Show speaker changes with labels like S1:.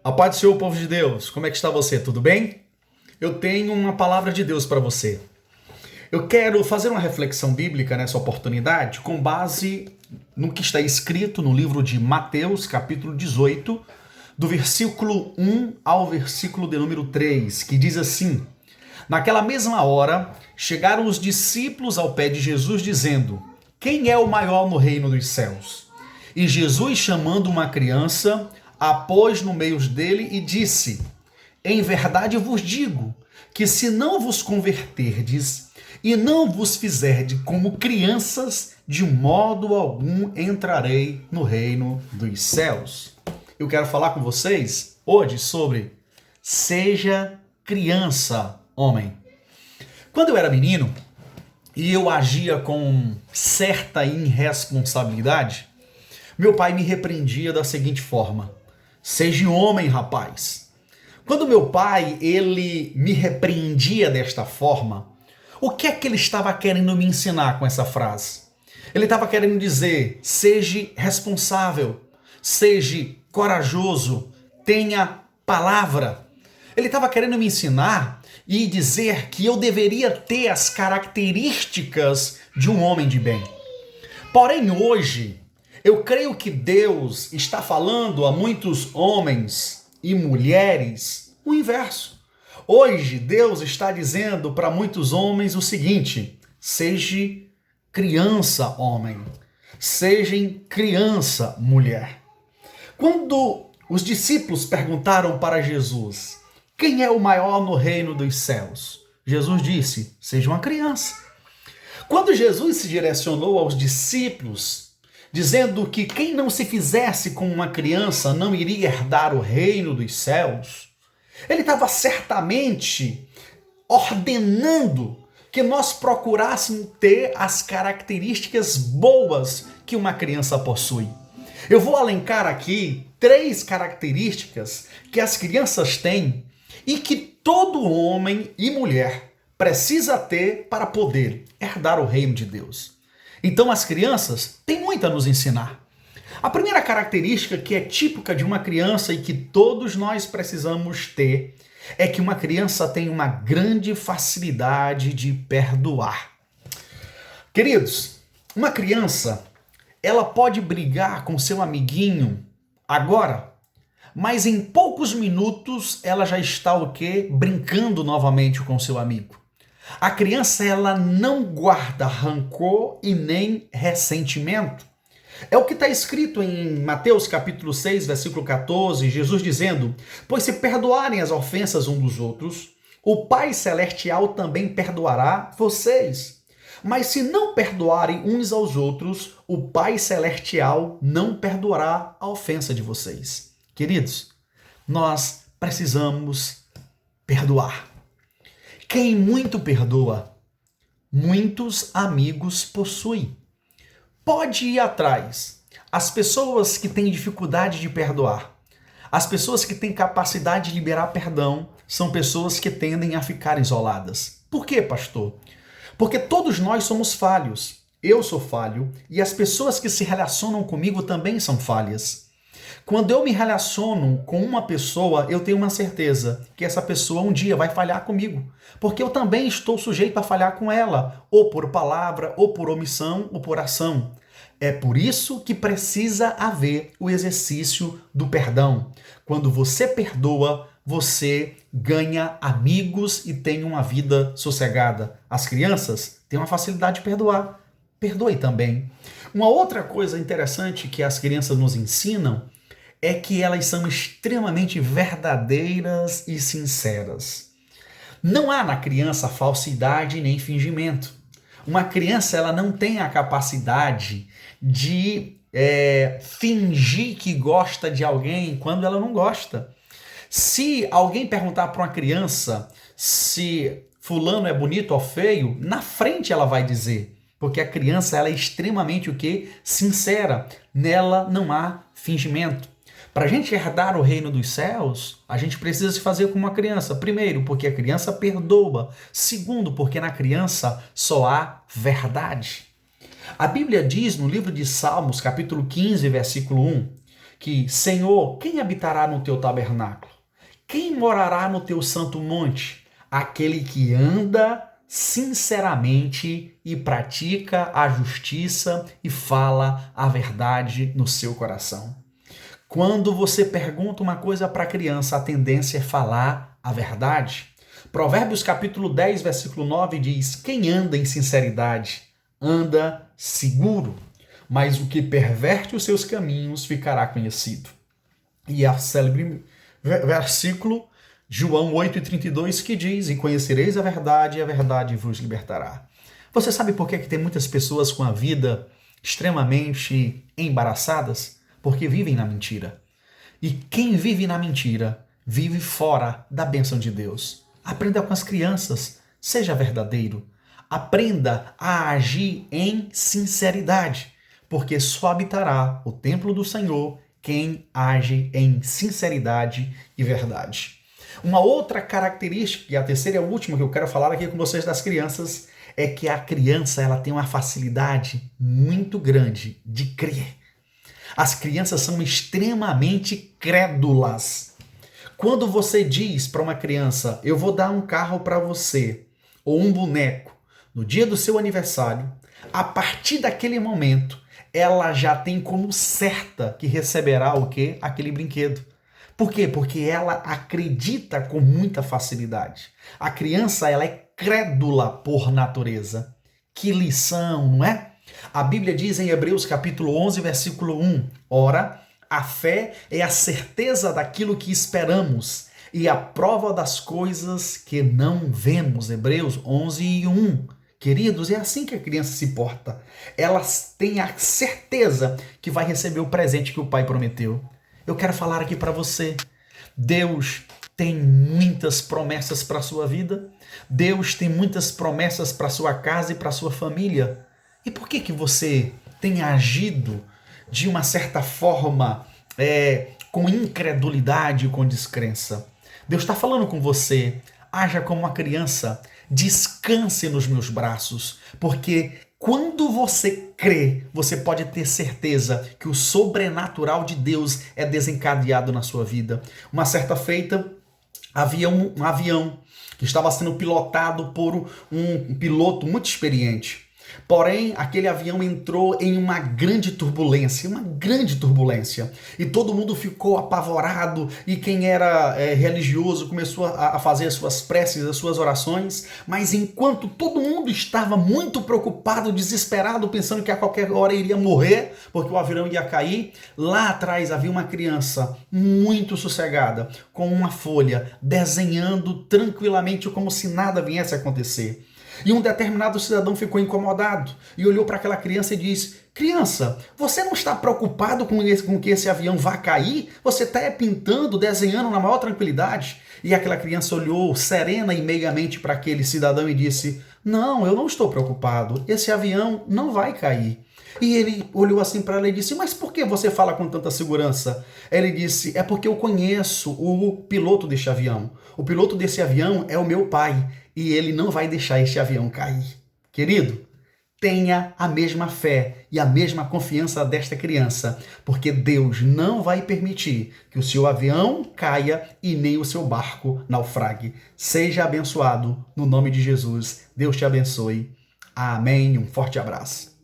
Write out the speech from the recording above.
S1: A paz do Senhor, povo de Deus. Como é que está você? Tudo bem? Eu tenho uma palavra de Deus para você. Eu quero fazer uma reflexão bíblica nessa oportunidade com base no que está escrito no livro de Mateus, capítulo 18, do versículo 1 ao versículo de número 3, que diz assim: Naquela mesma hora, chegaram os discípulos ao pé de Jesus, dizendo: Quem é o maior no reino dos céus? E Jesus, chamando uma criança, a pôs no meio dele e disse: Em verdade vos digo, que se não vos converterdes e não vos fizerdes como crianças, de modo algum entrarei no reino dos céus. Eu quero falar com vocês hoje sobre seja criança, homem. Quando eu era menino e eu agia com certa irresponsabilidade, meu pai me repreendia da seguinte forma: seja homem, rapaz. Quando meu pai, ele me repreendia desta forma, o que é que ele estava querendo me ensinar com essa frase? Ele estava querendo dizer: seja responsável, seja corajoso, tenha palavra. Ele estava querendo me ensinar e dizer que eu deveria ter as características de um homem de bem. Porém, hoje, eu creio que Deus está falando a muitos homens e mulheres o inverso. Hoje, Deus está dizendo para muitos homens o seguinte: seja criança, homem. Seja criança, mulher. Quando os discípulos perguntaram para Jesus: quem é o maior no reino dos céus? Jesus disse: seja uma criança. Quando Jesus se direcionou aos discípulos, dizendo que quem não se fizesse como uma criança não iria herdar o reino dos céus, ele estava certamente ordenando que nós procurássemos ter as características boas que uma criança possui. Eu vou elencar aqui 3 características que as crianças têm e que todo homem e mulher precisa ter para poder herdar o reino de Deus. Então as crianças têm muito a nos ensinar. A primeira característica que é típica de uma criança e que todos nós precisamos ter é que uma criança tem uma grande facilidade de perdoar. Queridos, uma criança, ela pode brigar com seu amiguinho agora, mas em poucos minutos ela já está o quê? Brincando novamente com seu amigo. A criança, ela não guarda rancor e nem ressentimento. É o que está escrito em Mateus capítulo 6, versículo 14, Jesus dizendo: Pois se perdoarem as ofensas uns dos outros, o Pai Celestial também perdoará vocês. Mas se não perdoarem uns aos outros, o Pai Celestial não perdoará a ofensa de vocês. Queridos, nós precisamos perdoar. Quem muito perdoa, muitos amigos possui. Pode ir atrás. As pessoas que têm dificuldade de perdoar, as pessoas que têm capacidade de liberar perdão, são pessoas que tendem a ficar isoladas. Por quê, pastor? Porque todos nós somos falhos. Eu sou falho e as pessoas que se relacionam comigo também são falhas. Quando eu me relaciono com uma pessoa, eu tenho uma certeza que essa pessoa um dia vai falhar comigo, porque eu também estou sujeito a falhar com ela, ou por palavra, ou por omissão, ou por ação. É por isso que precisa haver o exercício do perdão. Quando você perdoa, você ganha amigos e tem uma vida sossegada. As crianças têm uma facilidade de perdoar. Perdoe também. Uma outra coisa interessante que as crianças nos ensinam é que elas são extremamente verdadeiras e sinceras. Não há na criança falsidade nem fingimento. Uma criança, ela não tem a capacidade de fingir que gosta de alguém quando ela não gosta. Se alguém perguntar para uma criança se fulano é bonito ou feio, na frente ela vai dizer, porque a criança, ela é extremamente o quê? Sincera. Nela não há fingimento. Para a gente herdar o reino dos céus, a gente precisa se fazer como uma criança. Primeiro, porque a criança perdoa. Segundo, porque na criança só há verdade. A Bíblia diz no livro de Salmos, capítulo 15, versículo 1, que, Senhor, quem habitará no teu tabernáculo? Quem morará no teu santo monte? Aquele que anda sinceramente e pratica a justiça e fala a verdade no seu coração. Quando você pergunta uma coisa para a criança, a tendência é falar a verdade. Provérbios capítulo 10, versículo 9 diz: quem anda em sinceridade anda seguro, mas o que perverte os seus caminhos ficará conhecido. E a célebre versículo João 8,32 que diz: e conhecereis a verdade, e a verdade vos libertará. Você sabe por que tem muitas pessoas com a vida extremamente embaraçadas? Porque vivem na mentira. E quem vive na mentira vive fora da bênção de Deus. Aprenda com as crianças, seja verdadeiro. Aprenda a agir em sinceridade, porque só habitará o templo do Senhor quem age em sinceridade e verdade. Uma outra característica, e a terceira e a última que eu quero falar aqui com vocês das crianças, é que a criança ela tem uma facilidade muito grande de crer. As crianças são extremamente crédulas. Quando você diz para uma criança, eu vou dar um carro para você, ou um boneco, no dia do seu aniversário, a partir daquele momento, ela já tem como certa que receberá o quê? Aquele brinquedo. Por quê? Porque ela acredita com muita facilidade. A criança, ela é crédula por natureza. Que lição, não é? A Bíblia diz em Hebreus capítulo 11, versículo 1, ora, a fé é a certeza daquilo que esperamos e a prova das coisas que não vemos. Hebreus 11, 1. Queridos, é assim que a criança se porta. Elas têm a certeza que vai receber o presente que o pai prometeu. Eu quero falar aqui para você. Deus tem muitas promessas para a sua vida. Deus tem muitas promessas para a sua casa e para a sua família. E por que você tem agido de uma certa forma com incredulidade e com descrença? Deus está falando com você. Haja como uma criança. Descanse nos meus braços, porque quando você crê, você pode ter certeza que o sobrenatural de Deus é desencadeado na sua vida. Uma certa feita, havia um avião que estava sendo pilotado por um piloto muito experiente. Porém, aquele avião entrou em uma grande turbulência, e todo mundo ficou apavorado, e quem era religioso começou a fazer as suas preces, as suas orações, mas enquanto todo mundo estava muito preocupado, desesperado, pensando que a qualquer hora iria morrer, porque o avião ia cair, lá atrás havia uma criança muito sossegada, com uma folha, desenhando tranquilamente como se nada viesse a acontecer. E um determinado cidadão ficou incomodado e olhou para aquela criança e disse: criança, você não está preocupado com que esse avião vá cair? Você está pintando, desenhando na maior tranquilidade? E aquela criança olhou serena e meigamente para aquele cidadão e disse: não, eu não estou preocupado, esse avião não vai cair. E ele olhou assim para ela e disse: mas por que você fala com tanta segurança? Ele disse: é porque eu conheço o piloto deste avião. O piloto desse avião é o meu pai e ele não vai deixar este avião cair. Querido, tenha a mesma fé e a mesma confiança desta criança, porque Deus não vai permitir que o seu avião caia e nem o seu barco naufrague. Seja abençoado no nome de Jesus. Deus te abençoe. Amém. Um forte abraço.